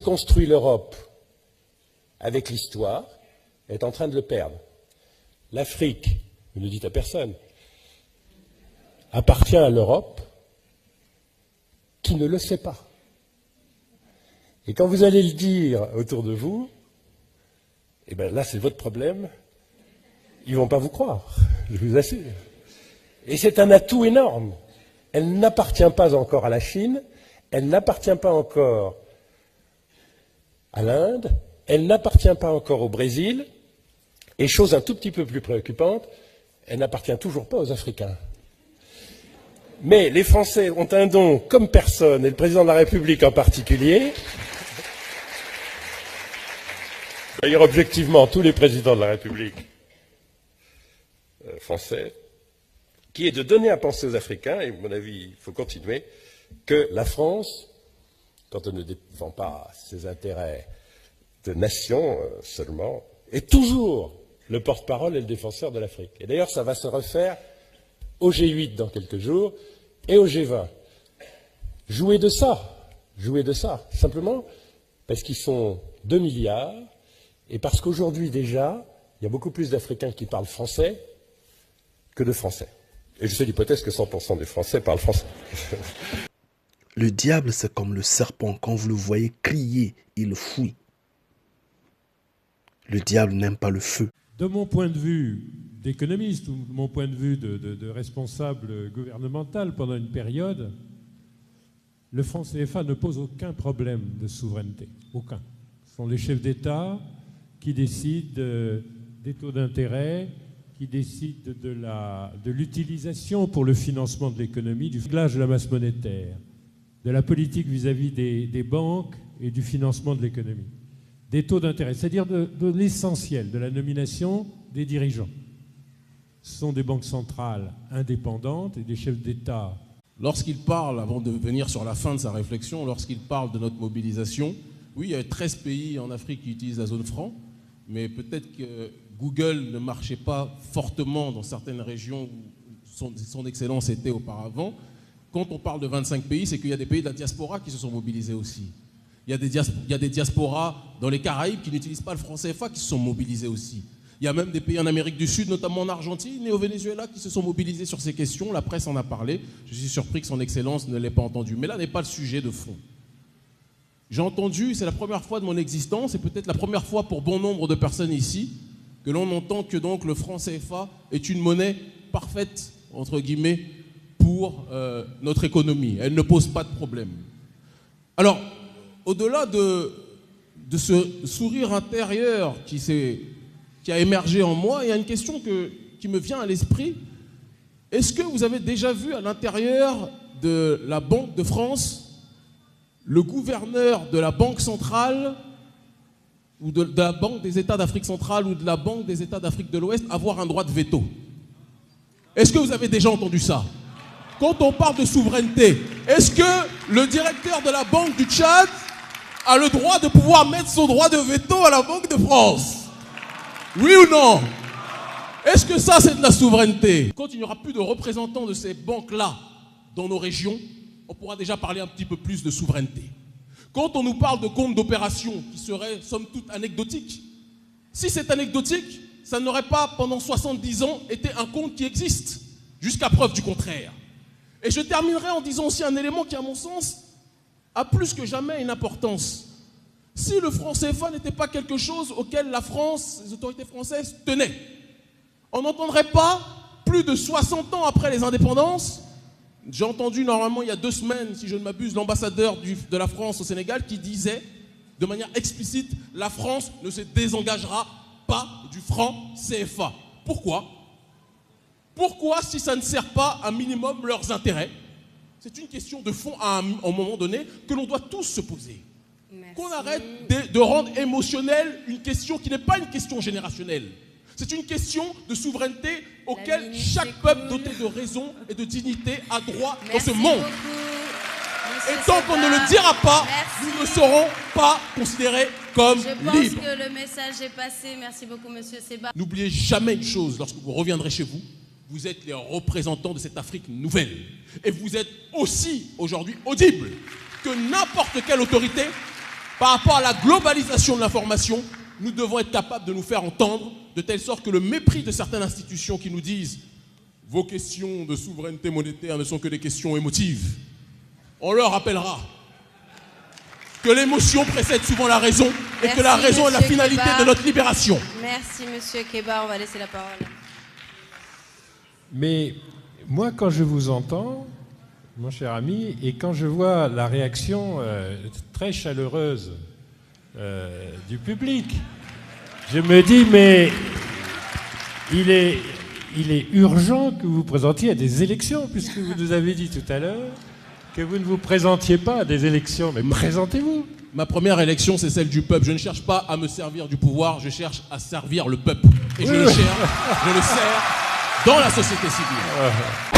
Construit l'Europe avec l'histoire est en train de le perdre. L'Afrique, vous ne le dites à personne, appartient à l'Europe qui ne le sait pas. Et quand vous allez le dire autour de vous, eh bien là c'est votre problème, ils ne vont pas vous croire, je vous assure. Et c'est un atout énorme. Elle n'appartient pas encore à la Chine, elle n'appartient pas encore à l'Inde, elle n'appartient pas encore au Brésil, et chose un tout petit peu plus préoccupante, elle n'appartient toujours pas aux Africains. Mais les Français ont un don comme personne, et le président de la République en particulier. D'ailleurs, objectivement, tous les présidents de la République français, qui est de donner à penser aux Africains, et à mon avis, il faut continuer, que la France, quand on ne défend pas ses intérêts de nation seulement, est toujours le porte-parole et le défenseur de l'Afrique. Et d'ailleurs, ça va se refaire au G8 dans quelques jours et au G20. Jouez de ça, simplement parce qu'ils sont 2 milliards et parce qu'aujourd'hui déjà, il y a beaucoup plus d'Africains qui parlent français que de Français. Et je fais l'hypothèse que 100% des Français parlent français. Le diable, c'est comme le serpent. Quand vous le voyez crier, il fuit. Le diable n'aime pas le feu. De mon point de vue d'économiste ou de mon point de vue de responsable gouvernemental pendant une période, le franc CFA ne pose aucun problème de souveraineté. Aucun. Ce sont les chefs d'État qui décident des taux d'intérêt, qui décident de l'utilisation pour le financement de l'économie, du réglage de la masse monétaire, de la politique vis-à-vis des banques et du financement de l'économie, des taux d'intérêt, c'est-à-dire de l'essentiel, de la nomination des dirigeants. Ce sont des banques centrales indépendantes et des chefs d'État. Lorsqu'il parle, avant de venir sur la fin de sa réflexion, lorsqu'il parle de notre mobilisation, oui, il y a 13 pays en Afrique qui utilisent la zone franc, mais peut-être que Google ne marchait pas fortement dans certaines régions où son excellence était auparavant. Quand on parle de 25 pays, c'est qu'il y a des pays de la diaspora qui se sont mobilisés aussi. Il y a des diasporas dans les Caraïbes qui n'utilisent pas le franc CFA qui se sont mobilisés aussi. Il y a même des pays en Amérique du Sud, notamment en Argentine et au Venezuela, qui se sont mobilisés sur ces questions. La presse en a parlé. Je suis surpris que son excellence ne l'ait pas entendu. Mais là n'est pas le sujet de fond. J'ai entendu, c'est la première fois de mon existence, et peut-être la première fois pour bon nombre de personnes ici, que l'on entend que donc le franc CFA est une monnaie parfaite, entre guillemets, pour notre économie. Elle ne pose pas de problème. Alors, au-delà de ce sourire intérieur qui a émergé en moi, il y a une question qui me vient à l'esprit. Est-ce que vous avez déjà vu à l'intérieur de la Banque de France le gouverneur de la Banque centrale ou de la Banque des États d'Afrique centrale ou de la Banque des États d'Afrique de l'Ouest avoir un droit de veto? Est-ce que vous avez déjà entendu ça? Quand on parle de souveraineté, est-ce que le directeur de la Banque du Tchad a le droit de pouvoir mettre son droit de veto à la Banque de France? Oui ou non? Est-ce que ça, c'est de la souveraineté? Quand il n'y aura plus de représentants de ces banques-là dans nos régions, on pourra déjà parler un petit peu plus de souveraineté. Quand on nous parle de comptes d'opération qui seraient, somme toute, anecdotiques, si c'est anecdotique, ça n'aurait pas, pendant 70 ans, été un compte qui existe, jusqu'à preuve du contraire. Et je terminerai en disant aussi un élément qui, à mon sens, a plus que jamais une importance. Si le franc CFA n'était pas quelque chose auquel la France, les autorités françaises tenaient, on n'entendrait pas, plus de 60 ans après les indépendances, j'ai entendu normalement il y a 2 semaines, si je ne m'abuse, l'ambassadeur de la France au Sénégal qui disait de manière explicite, la France ne se désengagera pas du franc CFA. Pourquoi? Pourquoi, si ça ne sert pas un minimum leurs intérêts? C'est une question de fond à un moment donné que l'on doit tous se poser. Merci. Qu'on arrête de rendre émotionnelle une question qui n'est pas une question générationnelle. C'est une question de souveraineté auquel chaque peuple doté de raison et de dignité a droit dans ce monde. Et tant qu'on ne le dira pas, nous ne serons pas considérés comme libres. Je pense que le message est passé. Merci beaucoup, monsieur Seba. N'oubliez jamais une chose, lorsque vous reviendrez chez vous, vous êtes les représentants de cette Afrique nouvelle. Et vous êtes aussi, aujourd'hui, audibles que n'importe quelle autorité Par rapport à la globalisation de l'information, nous devons être capables de nous faire entendre, de telle sorte que le mépris de certaines institutions qui nous disent « Vos questions de souveraineté monétaire ne sont que des questions émotives », on leur rappellera que l'émotion précède souvent la raison et que la raison est la finalité de notre libération. Merci, monsieur Kéba. On va laisser la parole. Mais moi, quand je vous entends, mon cher ami, et quand je vois la réaction très chaleureuse du public, je me dis, mais il est urgent que vous vous présentiez à des élections, puisque vous nous avez dit tout à l'heure que vous ne vous présentiez pas à des élections, mais présentez-vous. Ma première élection, c'est celle du peuple. Je ne cherche pas à me servir du pouvoir, je cherche à servir le peuple. Et je le sers dans la société civile.